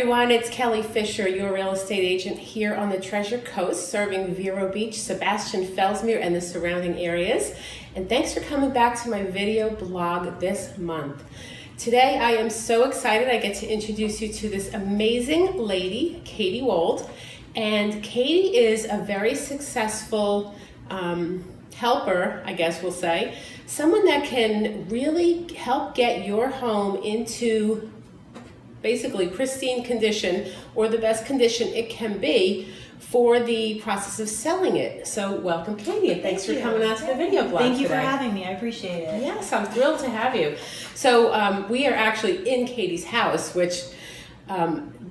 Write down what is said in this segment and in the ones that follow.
everyone, it's Kelly Fischer, your real estate agent here on the Treasure Coast, serving Vero Beach, Sebastian, Fellsmere, and the surrounding areas. And thanks for coming back to my video blog this month. Today I am so excited I get to introduce you to this amazing lady, Katy Wold. And Katy is a very successful helper, I guess we'll say. Someone that can really help get your home into basically pristine condition, or the best condition it can be for the process of selling it. So welcome, Katy, and thanks for coming out to the video blog Thank you today. for having me. I appreciate it. Yes, I'm thrilled to have you. So we are actually in Katy's house, which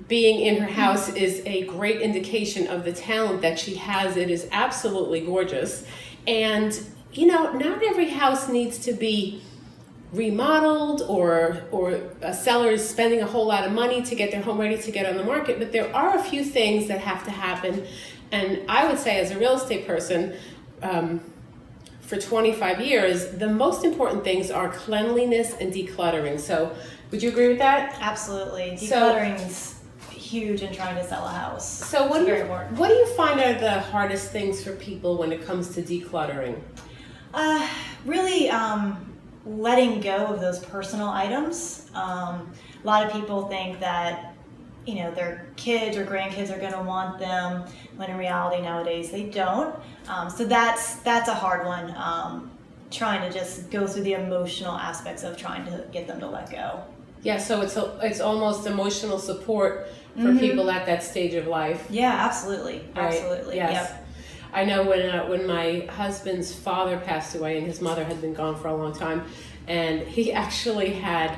being in her house is a great indication of the talent that she has. It is absolutely gorgeous. And you know, not every house needs to be remodeled or a seller is spending a whole lot of money to get their home ready to get on the market, but there are a few things that have to happen. And I would say, as a real estate person, for 25 years, the most important things are cleanliness and decluttering. So would you agree with that? Absolutely. Decluttering's huge in trying to sell a house. So what do you find are the hardest things for people when it comes to decluttering? Really letting go of those personal items. A lot of people think that, you know, their kids or grandkids are going to want them, when in reality nowadays they don't. So that's a hard one. Trying to just go through the emotional aspects of trying to get them to let go. Yeah, so it's almost emotional support for people at that stage of life. Yeah, absolutely, Right? absolutely. Yes. Yep. I know when my husband's father passed away, and his mother had been gone for a long time, and he actually had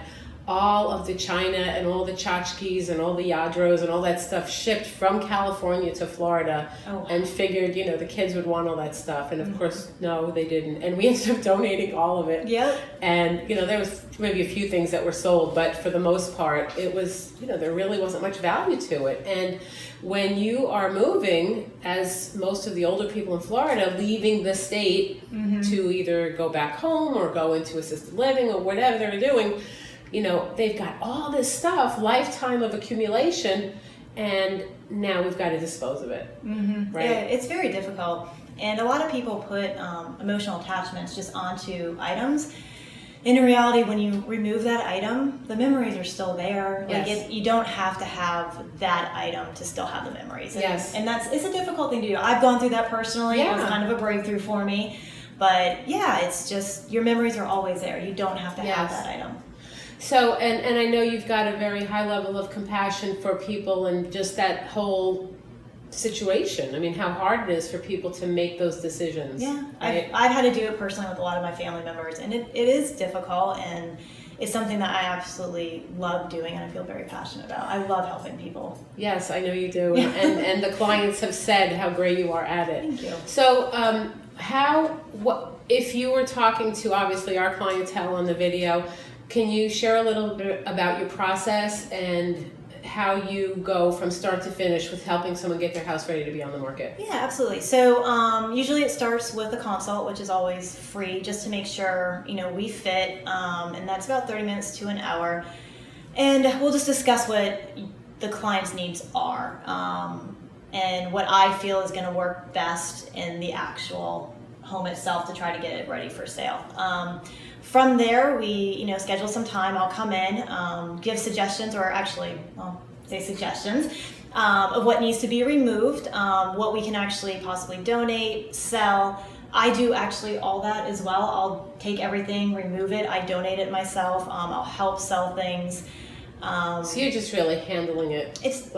all of the china and all the tchotchkes and all the yadros and all that stuff shipped from California to Florida, and figured, you know, the kids would want all that stuff, and of course, no, they didn't, and we ended up donating all of it. Yep. And you know, there was maybe a few things that were sold, but for the most part, it was, you know, there really wasn't much value to it. And when you are moving, as most of the older people in Florida, leaving the state to either go back home or go into assisted living or whatever they're doing, you know, they've got all this stuff, lifetime of accumulation, and now we've got to dispose of it. Right? Yeah, it's very difficult. And a lot of people put emotional attachments just onto items. In reality, when you remove that item, the memories are still there. Yes. Like you don't have to have that item to still have the memories. And, Yes. and it's a difficult thing to do. I've gone through that personally. Yeah. It was kind of a breakthrough for me. But yeah, it's just your memories are always there. You don't have to have that item. So, and I know you've got a very high level of compassion for people and just that whole situation. I mean, how hard it is for people to make those decisions. Yeah, right? I've had to do it personally with a lot of my family members, and it is difficult, and it's something that I absolutely love doing and I feel very passionate about. I love helping people. Yes, I know you do. And the clients have said how great you are at it. Thank you. So, if you were talking to, obviously, our clientele on the video, can you share a little bit about your process and how you go from start to finish with helping someone get their house ready to be on the market? Yeah, absolutely. So usually it starts with a consult, which is always free, just to make sure, you know, we fit, and that's about 30 minutes to an hour. And we'll just discuss what the client's needs are, and what I feel is going to work best in the actual home itself to try to get it ready for sale. From there, we, you know, schedule some time. I'll come in, give suggestions, or actually, I'll say suggestions, of what needs to be removed, what we can actually possibly donate, sell. I do actually all that as well. I'll take everything, remove it, I donate it myself. I'll help sell things. So you're just really handling it. It's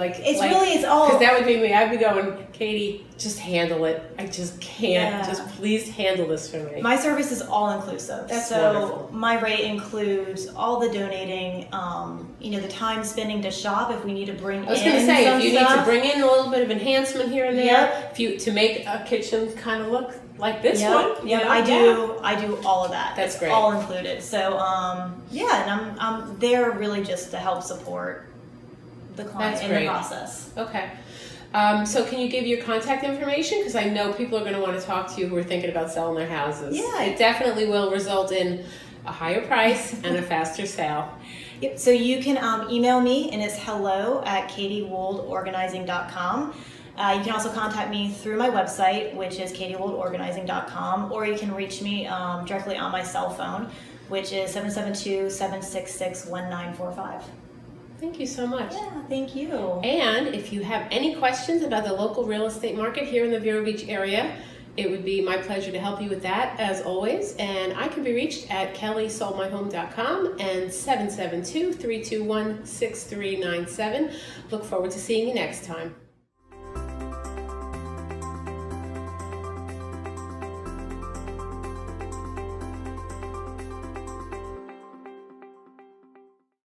all because that would be me. I'd be going, Katy, just handle it. I just can't. Just please handle this for me. My service is all inclusive. That's so wonderful. My rate includes all the donating, you know, the time spending to shop if we need to bring in. I was going to say, some if you stuff. need to bring in a little bit of enhancement here and there, Yep. if you to make a kitchen kind of look like this Yep. one. Yep. You know? I do all of that. That's great. All included. So yeah, and I'm there really just to help support the client in the process. Okay. So can you give your contact information? Because I know people are going to want to talk to you who are thinking about selling their houses. Yeah. It definitely will result in a higher price and a faster sale. Yep, so you can email me, and it's hello@katywooldorganizing.com. You can also contact me through my website, which is katywooldorganizing.com, or you can reach me directly on my cell phone, which is 772-766-1945. Thank you so much. Yeah, thank you. And if you have any questions about the local real estate market here in the Vero Beach area, it would be my pleasure to help you with that, as always. And I can be reached at kellysoldmyhome.com and 772-321-6397. Look forward to seeing you next time.